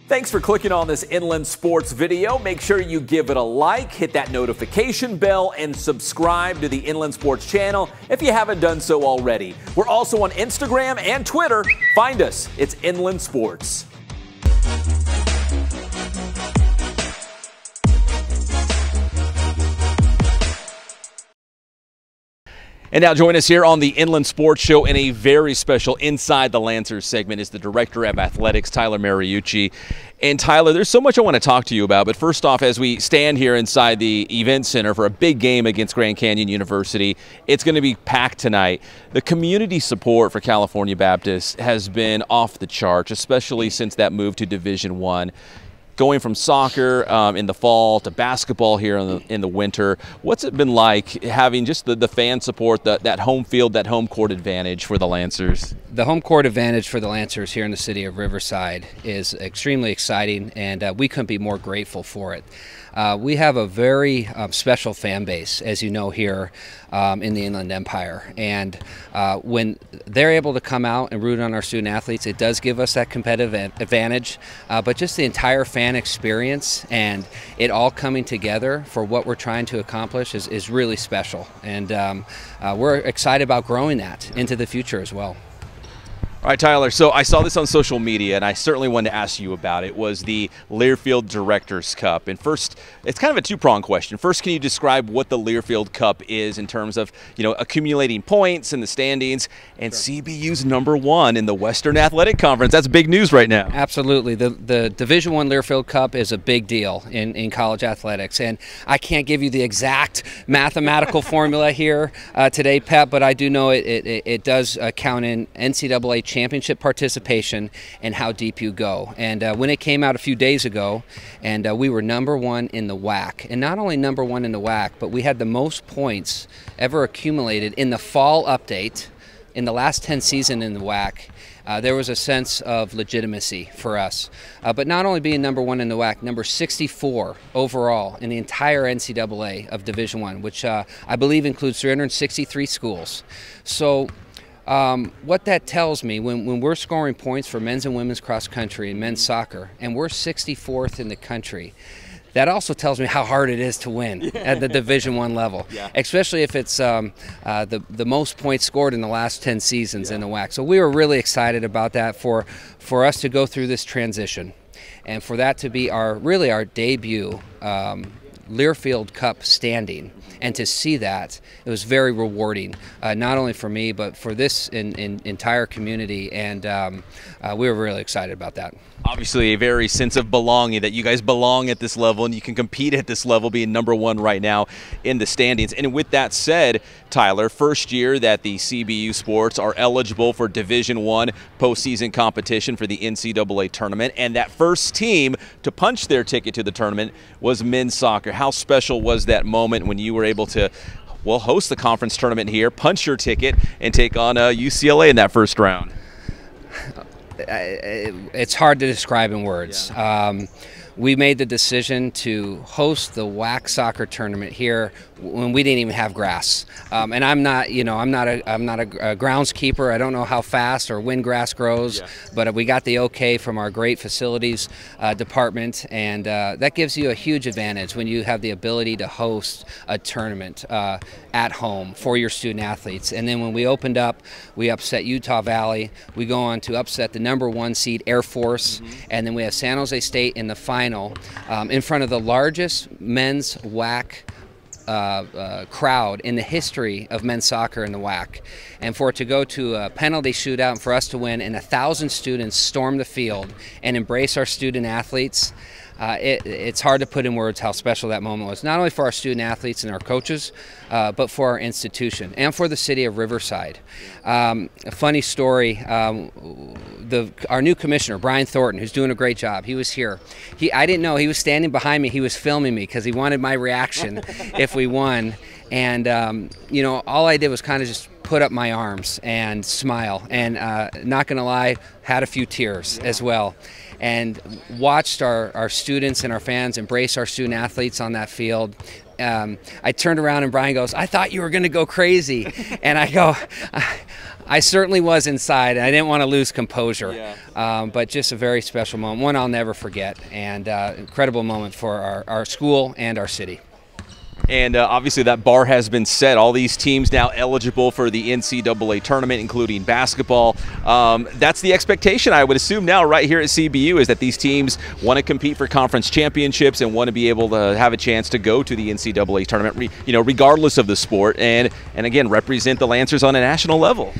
Thanks for clicking on this Inland Sports video. Make sure you give it a like, hit that notification bell, and subscribe to the Inland Sports channel if you haven't done so already. We're also on Instagram and Twitter. Find us. It's Inland Sports. And now join us here on the Inland Sports Show in a very special Inside the Lancers segment is the Director of Athletics, Tyler Mariucci. And Tyler, there's so much I want to talk to you about, but first off, as we stand here inside the event center for a big game against Grand Canyon University, it's going to be packed tonight. The community support for California Baptist has been off the charts, especially since that move to Division I. Going from soccer in the fall to basketball here in the winter, what's it been like having just the fan support, that home field, that home court advantage for the Lancers? The home court advantage for the Lancers here in the city of Riverside is extremely exciting, and we couldn't be more grateful for it. We have a very special fan base, as you know, here in the Inland Empire. And when they're able to come out and root on our student athletes, it does give us that competitive advantage. But just the entire fan experience and it all coming together for what we're trying to accomplish is really special. And we're excited about growing that into the future as well. All right, Tyler, so I saw this on social media, and I certainly wanted to ask you about it, was the Learfield Directors Cup. And first, it's kind of a two-pronged question. First, can you describe what the Learfield Cup is in terms of, accumulating points in the standings and CBU's #1 in the Western Athletic Conference? That's big news right now. Absolutely. The Division I Learfield Cup is a big deal in college athletics. And I can't give you the exact mathematical formula here today, Pep, but I do know it does count in NCAA championship participation and how deep you go. And when it came out a few days ago, and we were #1 in the WAC, and not only #1 in the WAC, but we had the most points ever accumulated in the fall update in the last 10 seasons in the WAC. There was a sense of legitimacy for us. But not only being #1 in the WAC, number 64 overall in the entire NCAA of Division I, which I believe includes 363 schools. So what that tells me, when we're scoring points for men's and women's cross country and men's soccer, and we're 64th in the country, that also tells me how hard it is to win at the Division I level, especially if it's the most points scored in the last 10 seasons in the WAC. So we were really excited about that for us to go through this transition, and for that to be our debut Learfield Cup standing. And to see that, it was very rewarding, not only for me, but for this entire community. And we were really excited about that. Obviously, a very sense of belonging, that you guys belong at this level and you can compete at this level, being #1 right now in the standings. And with that said, Tyler, first year that the CBU sports are eligible for Division I postseason competition for the NCAA tournament, and that first team to punch their ticket to the tournament was men's soccer. How special was that moment when you were able to, well, host the conference tournament here, punch your ticket, and take on UCLA in that first round? It's hard to describe in words. We made the decision to host the WAC soccer tournament here when we didn't even have grass. And I'm not a groundskeeper. I don't know how fast or when grass grows, but we got the okay from our great facilities department, and that gives you a huge advantage when you have the ability to host a tournament at home for your student athletes. And then when we opened up, we upset Utah Valley. We go on to upset the #1 seed Air Force, and then we have San Jose State in the final in front of the largest men's WAC crowd in the history of men's soccer in the WAC. And for it to go to a penalty shootout and for us to win, and 1,000 students storm the field and embrace our student athletes, it's hard to put in words how special that moment was, not only for our student athletes and our coaches, but for our institution and for the city of Riverside. A funny story, our new commissioner, Brian Thornton, who's doing a great job, he was here. I didn't know, he was standing behind me, he was filming me because he wanted my reaction if we won. And, all I did was kind of just put up my arms and smile, and not going to lie, had a few tears as well. And watched our students and our fans embrace our student athletes on that field. I turned around and Brian goes, "I thought you were going to go crazy," and I go, I certainly was inside. I didn't want to lose composure, but just a very special moment, one I'll never forget, and incredible moment for our school and our city. And obviously that bar has been set. All these teams now eligible for the NCAA tournament, including basketball. That's the expectation, I would assume, now right here at CBU, is that these teams want to compete for conference championships and want to be able to have a chance to go to the NCAA tournament, regardless of the sport, and again, represent the Lancers on a national level.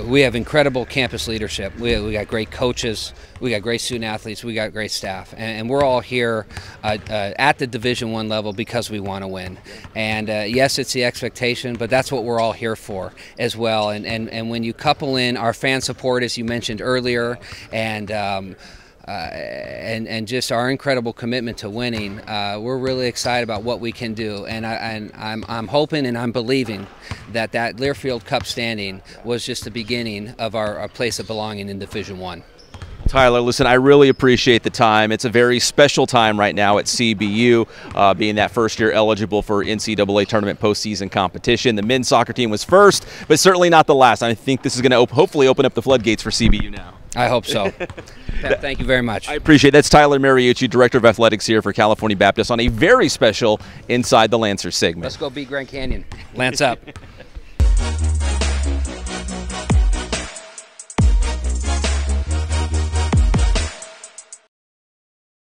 We have incredible campus leadership. We got great coaches. We got great student athletes. We got great staff, and we're all here at the Division I level because we want to win. And yes, it's the expectation, but that's what we're all here for as well. And when you couple in our fan support, as you mentioned earlier, and just our incredible commitment to winning, we're really excited about what we can do. And I'm hoping and I'm believing that Learfield Cup standing was just the beginning of our place of belonging in Division I. Tyler, listen, I really appreciate the time. It's a very special time right now at CBU, being that first year eligible for NCAA tournament postseason competition. The men's soccer team was first, but certainly not the last. I think this is going to hopefully open up the floodgates for CBU now. I hope so. Thank you very much. I appreciate it. That's Tyler Mariucci, Director of Athletics here for California Baptist, on a very special Inside the Lancers segment. Let's go beat Grand Canyon. Lance up.